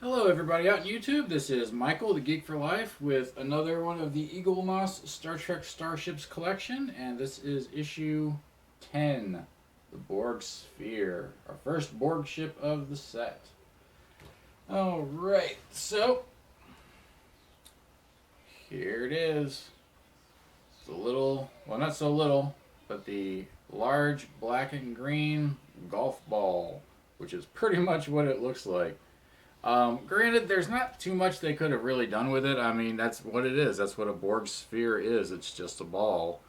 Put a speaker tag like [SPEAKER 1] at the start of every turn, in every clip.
[SPEAKER 1] Hello, everybody out on YouTube. This is Michael, the Geek for Life, with another one of the Eaglemoss Star Trek Starships collection, and this is issue 10, the Borg Sphere, our first Borg ship of the set. Alright, so here it is. It's a little, well, not so little, but the large black and green golf ball, which is pretty much what it looks like. Granted, there's not too much they could have really done with it. I mean, that's what it is. That's what a Borg sphere is. It's just a ball.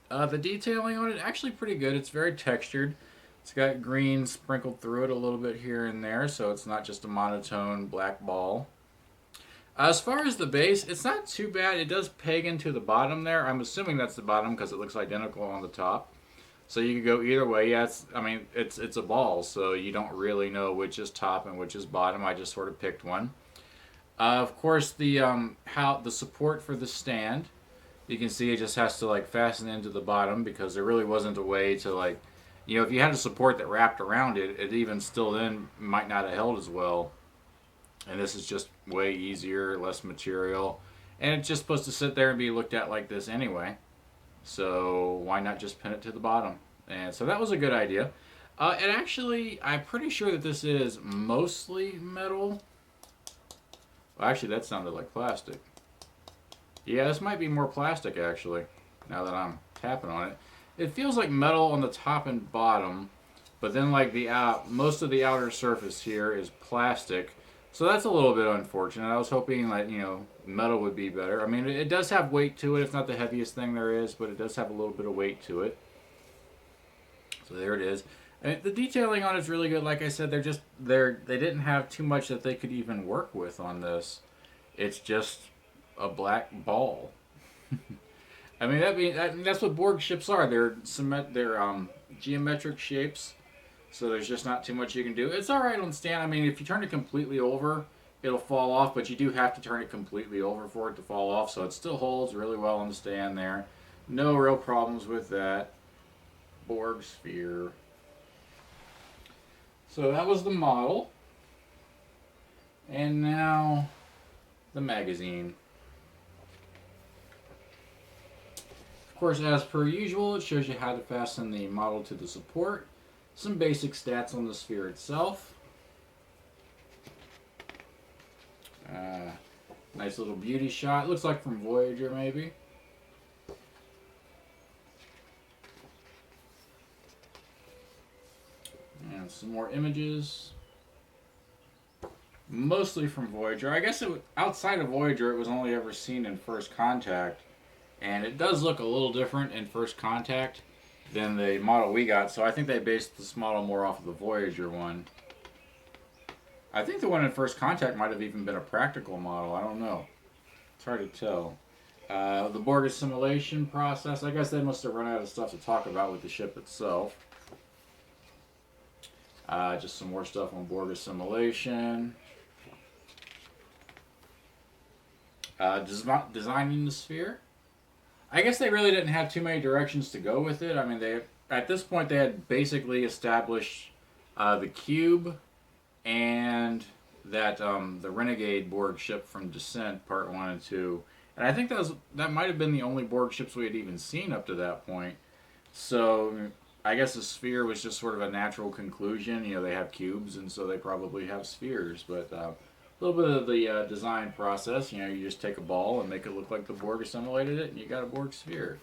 [SPEAKER 1] The detailing on it actually pretty good. It's very textured. It's got green sprinkled through it a little bit here and there, so it's not just a monotone black ball. As far as the base, it's not too bad. It does peg into the bottom there. I'm assuming that's the bottom because it looks identical on the top. So you could go either way. Yeah, it's a ball, so you don't really know which is top and which is bottom. I just sort of picked one. Of course, the support for the stand, you can see it just has to like fasten into the bottom because there really wasn't a way to like, if you had a support that wrapped around it, it even still then might not have held as well. And this is just way easier, less material, and it's just supposed to sit there and be looked at like this anyway. So why not just pin it to the bottom? And so that was a good idea. And actually, I'm pretty sure that this is mostly metal. Well, actually, that sounded like plastic. Yeah, this might be more plastic, actually, now that I'm tapping on it. It feels like metal on the top and bottom, but then like most of the outer surface here is plastic. So that's a little bit unfortunate. I was hoping that, metal would be better. I mean, it does have weight to it. It's not the heaviest thing there is, but it does have a little bit of weight to it. So there it is. And the detailing on it's really good. Like I said, they didn't have too much that they could even work with on this. It's just a black ball. I mean, that's what Borg ships are. They're geometric shapes. So there's just not too much you can do. It's all right on stand. I mean, if you turn it completely over, it'll fall off, but you do have to turn it completely over for it to fall off. So it still holds really well on the stand there. No real problems with that. Borg sphere. So that was the model. And now the magazine. Of course, as per usual, it shows you how to fasten the model to the support. Some basic stats on the sphere itself. Nice little beauty shot. Looks like from Voyager, maybe. And some more images. Mostly from Voyager. I guess outside of Voyager, it was only ever seen in First Contact. And it does look a little different in First Contact than the model we got, so I think they based this model more off of the Voyager one. I think the one in First Contact might have even been a practical model. I don't know. It's hard to tell. The Borg assimilation process. I guess they must have run out of stuff to talk about with the ship itself. Just some more stuff on Borg assimilation. Designing the sphere. I guess they really didn't have too many directions to go with it. I mean, at this point they had basically established the cube and that the Renegade Borg ship from Descent Part 1 and 2. And I think that might have been the only Borg ships we had even seen up to that point. So I guess the sphere was just sort of a natural conclusion. They have cubes, and so they probably have spheres. But a little bit of the design process. You just take a ball and make it look like the Borg assimilated it, and you got a Borg sphere.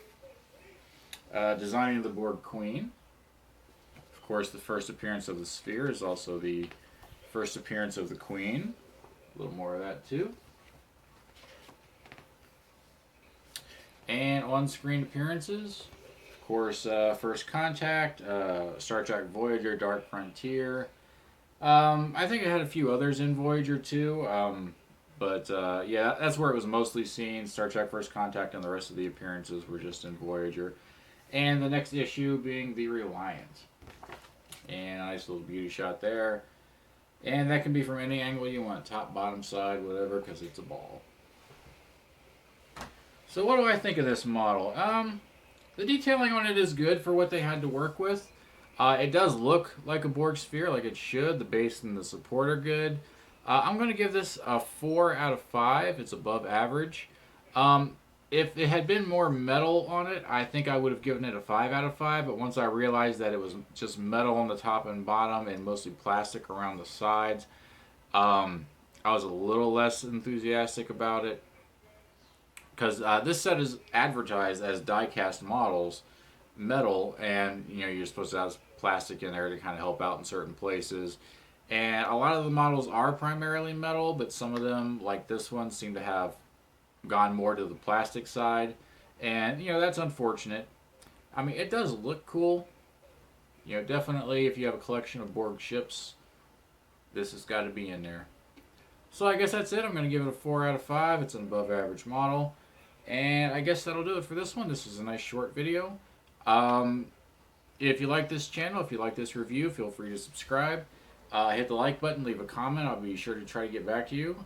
[SPEAKER 1] Designing the Borg Queen. Of course, the first appearance of the sphere is also the first appearance of the Queen. A little more of that, too. And on-screen appearances. Of course, First Contact, Star Trek Voyager, Dark Frontier. I think it had a few others in Voyager too, but yeah, that's where it was mostly seen. Star Trek First Contact and the rest of the appearances were just in Voyager. And the next issue being the Reliant. And a nice little beauty shot there. And that can be from any angle you want, top, bottom, side, whatever, because it's a ball. So what do I think of this model? The detailing on it is good for what they had to work with. It does look like a Borg sphere, like it should. The base and the support are good. I'm going to give this a 4 out of 5. It's above average. Um, if it had been more metal on it, I think I would have given it a 5 out of 5. But once I realized that it was just metal on the top and bottom and mostly plastic around the sides, um, I was a little less enthusiastic about it. Because this set is advertised as die-cast models, metal, and you're supposed to have plastic in there to kind of help out in certain places. And a lot of the models are primarily metal, but some of them, like this one, seem to have gone more to the plastic side. And, that's unfortunate. I mean, it does look cool. Definitely if you have a collection of Borg ships, this has got to be in there. So I guess that's it. I'm going to give it a 4 out of 5. It's an above average model. And I guess that'll do it for this one. This is a nice short video. Um, if you like this channel, if you like this review, feel free to subscribe. Hit the like button, leave a comment. I'll be sure to try to get back to you.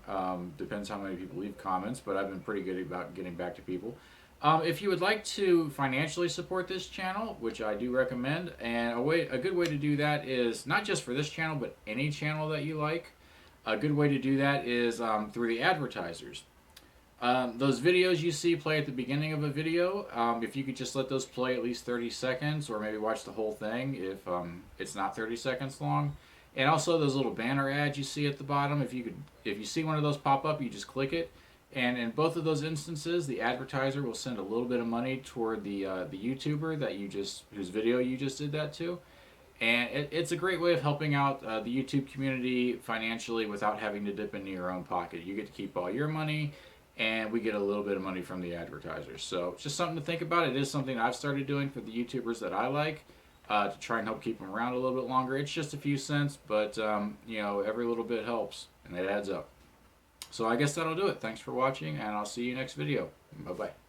[SPEAKER 1] Depends how many people leave comments, but I've been pretty good about getting back to people. If you would like to financially support this channel, which I do recommend, and a good way to do that is not just for this channel, but any channel that you like. A good way to do that is through the advertisers. Those videos you see play at the beginning of a video, if you could just let those play at least 30 seconds, or maybe watch the whole thing if it's not 30 seconds long. And also those little banner ads you see at the bottom, if you see one of those pop up, you just click it. And in both of those instances, the advertiser will send a little bit of money toward the YouTuber whose video you just did that to. And it's a great way of helping out the YouTube community financially without having to dip into your own pocket. You get to keep all your money, and we get a little bit of money from the advertisers. So it's just something to think about. It is something I've started doing for the YouTubers that I like to try and help keep them around a little bit longer. It's just a few cents, but every little bit helps, and it adds up. So I guess that'll do it. Thanks for watching, and I'll see you next video. Bye-bye.